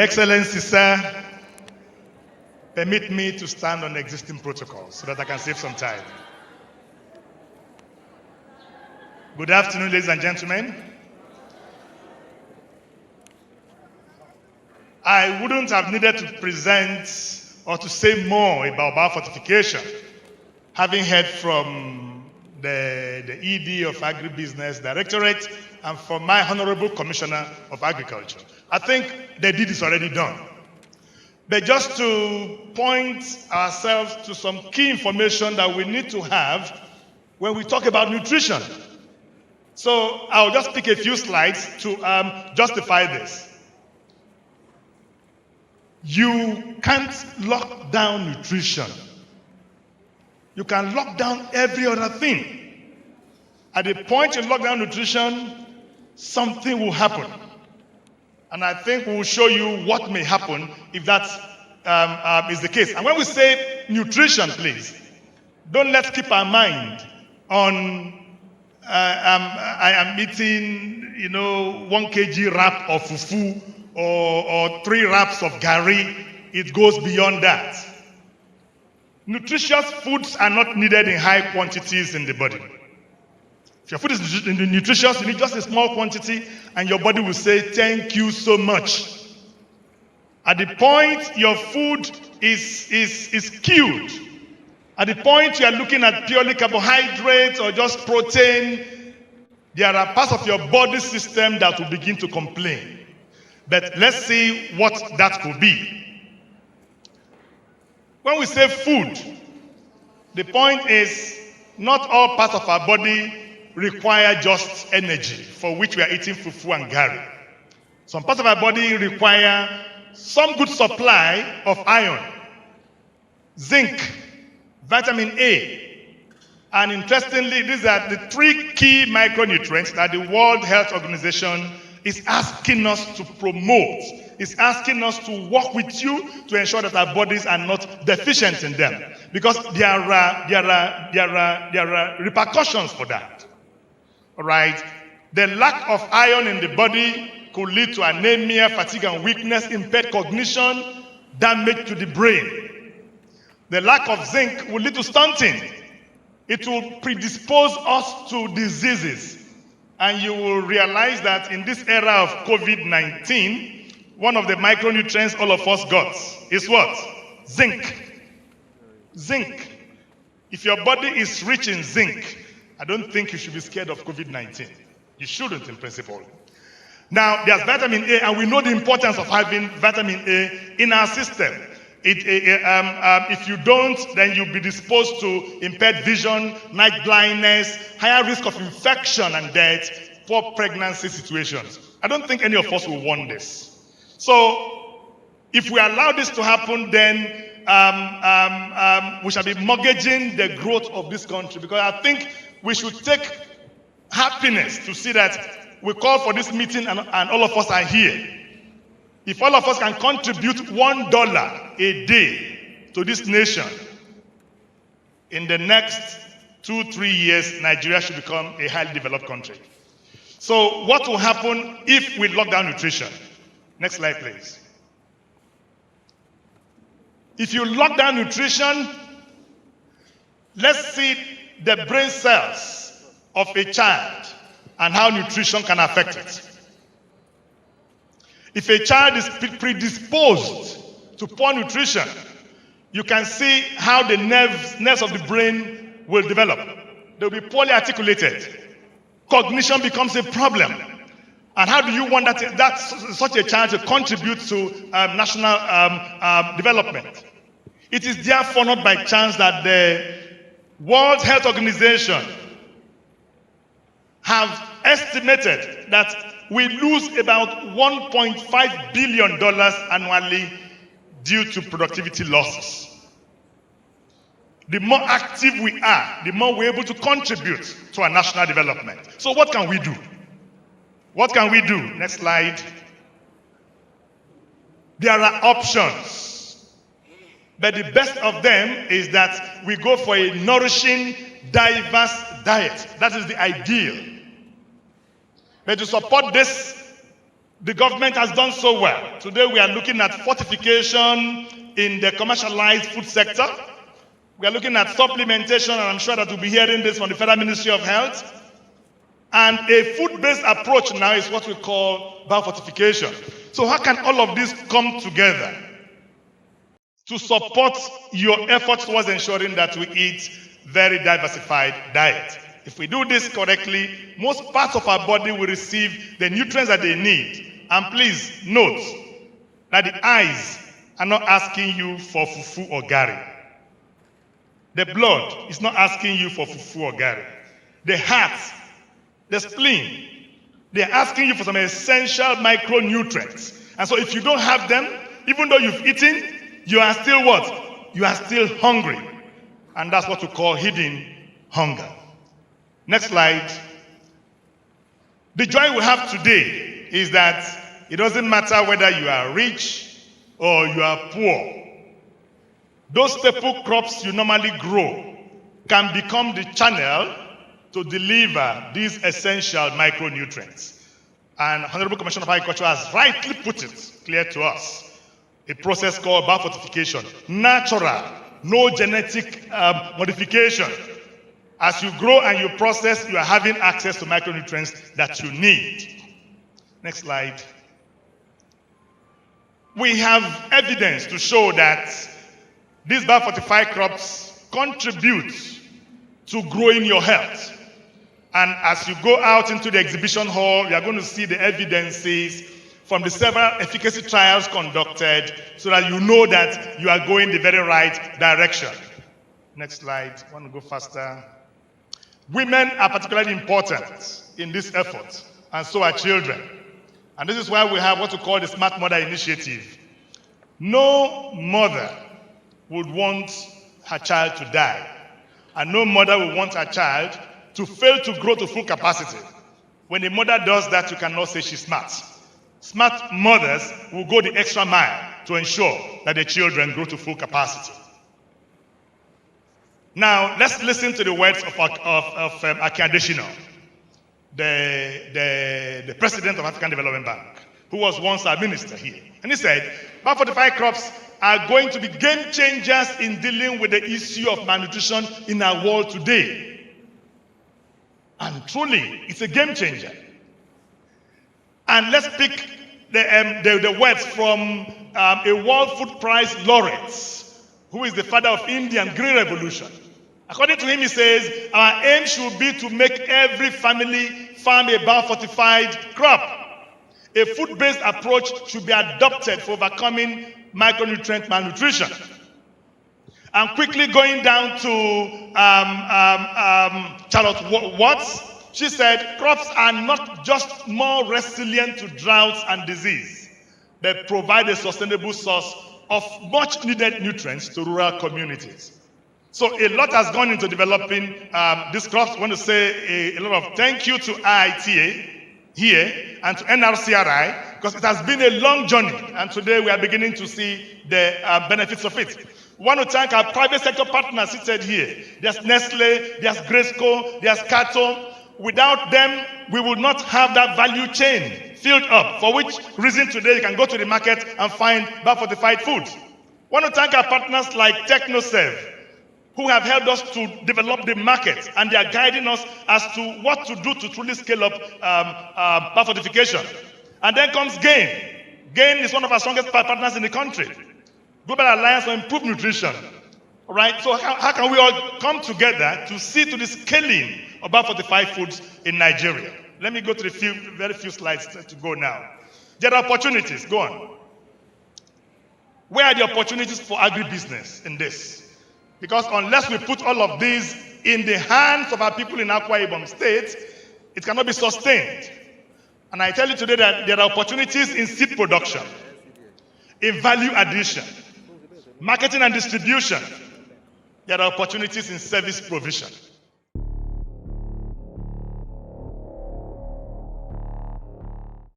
Excellency, sir, permit me to stand on existing protocols so that I can save some time. Good afternoon, ladies and gentlemen. I wouldn't have needed to present or to say more about biofortification, having heard from the ED of Agribusiness Directorate and from my Honorable Commissioner of Agriculture. I think the deed is already done. But just to point ourselves to some key information that we need to have when we talk about nutrition. So I'll just pick a few slides to justify this. You can't lock down nutrition. You can lock down every other thing. At the point you lock down nutrition, something will happen. And I think we will show you what may happen if that is the case. And when we say nutrition, please, don't let's keep our mind on I am eating, 1 kg wrap of fufu or 3 wraps of gari. It goes beyond that. Nutritious foods are not needed in high quantities in the body. If your food is nutritious, you need just a small quantity, and your body will say, thank you so much. At the point your food is skewed, at the point you are looking at purely carbohydrates or just protein, there are parts of your body system that will begin to complain. But let's see what that could be. When we say food, the point is not all parts of our body require just energy, for which we are eating fufu and gari. Some parts of our body require some good supply of iron, zinc, vitamin A. And interestingly, these are the 3 key micronutrients that the World Health Organization is asking us to promote. It's asking us to work with you to ensure that our bodies are not deficient in them. Because there are repercussions for that. All right? The lack of iron in the body could lead to anemia, fatigue and weakness, impaired cognition, damage to the brain. The lack of zinc will lead to stunting. It will predispose us to diseases. And you will realize that in this era of COVID-19, one of the micronutrients all of us got is what? Zinc. Zinc. If your body is rich in zinc, I don't think you should be scared of COVID-19. You shouldn't, in principle. Now, there's vitamin A, and we know the importance of having vitamin A in our system. If you don't, then you'll be disposed to impaired vision, night blindness, higher risk of infection and death, poor pregnancy situations. I don't think any of us will want this. So, if we allow this to happen, then we shall be mortgaging the growth of this country, because I think we should take happiness to see that we call for this meeting and all of us are here. If all of us can contribute $1 a day to this nation, in the next 2-3 years, Nigeria should become a highly developed country. So what will happen if we lock down nutrition? Next slide, please. If you lock down nutrition, let's see the brain cells of a child and how nutrition can affect it. If a child is predisposed to poor nutrition, you can see how the nerves of the brain will develop. They'll be poorly articulated. Cognition becomes a problem. And how do you want such a child to contribute to national development? It is therefore not by chance that the World Health Organization have estimated that we lose about $1.5 billion annually due to productivity losses. The more active we are, the more we're able to contribute to our national development. So what can we do? What can we do? Next slide. There are options. But the best of them is that we go for a nourishing, diverse diet. That is the ideal. But to support this, The government has done so well. Today we are looking at fortification in the commercialized food sector. We are looking at supplementation, and I'm sure that we'll be hearing this from the Federal Ministry of Health. And a food-based approach now is what we call biofortification. So how can all of this come together to support your efforts towards ensuring that we eat very diversified diet? If we do this correctly, most parts of our body will receive the nutrients that they need. And please note that the eyes are not asking you for fufu or gari. The blood is not asking you for fufu or gari. The heart, the spleen, they're asking you for some essential micronutrients. And so if you don't have them, even though you've eaten, you are still what? You are still hungry. And that's what we call hidden hunger. Next slide. The joy we have today is that it doesn't matter whether you are rich or you are poor. Those staple crops you normally grow can become the channel to deliver these essential micronutrients. And Honorable Commissioner of Agriculture has rightly put it clear to us. A process called biofortification, natural, no genetic modification. As you grow and you process, you are having access to micronutrients that you need. Next slide. We have evidence to show that these biofortified crops contribute to growing your health. And as you go out into the exhibition hall, you are going to see the evidences from the several efficacy trials conducted so that you know that you are going the very right direction. Next slide. I want to go faster. Women are particularly important in this effort, and so are children. And this is why we have what we call the Smart Mother Initiative. No mother would want her child to die, and no mother would want her child to fail to grow to full capacity. When a mother does that, you cannot say she's smart. Smart mothers will go the extra mile to ensure that the children grow to full capacity. Now, let's listen to the words of Aki Adesina, the president of African Development Bank, who was once our minister here. And he said, biofortified crops are going to be game changers in dealing with the issue of malnutrition in our world today. And truly, it's a game changer. And let's pick the words from a World Food Prize laureate, who is the father of Indian Green Revolution. According to him, he says, our aim should be to make every family farm a biofortified crop. A food-based approach should be adopted for overcoming micronutrient malnutrition. And quickly going down to Charlotte Watts, she said, crops are not just more resilient to droughts and disease. They provide a sustainable source of much needed nutrients to rural communities. So a lot has gone into developing these crops. I want to say a lot of thank you to IITA here and to NRCRI, because it has been a long journey, and today we are beginning to see the benefits of it. We want to thank our private sector partners seated here. There's Nestle, there's Graceco, there's Cato. Without them, we will not have that value chain filled up, for which reason today you can go to the market and find biofortified foods. We want to thank our partners like TechnoServe, who have helped us to develop the market, and they are guiding us as to what to do to truly scale up biofortification. And then comes GAIN. GAIN is one of our strongest partners in the country. Global Alliance for Improved Nutrition. All right, so how can we all come together to see to the scaling of biofortified foods in Nigeria? Let me go to the very few slides to go now. There are opportunities, go on. Where are the opportunities for agribusiness in this? Because unless we put all of these in the hands of our people in Akwa Ibom State, it cannot be sustained. And I tell you today that there are opportunities in seed production, in value addition, marketing and distribution. There are opportunities in service provision.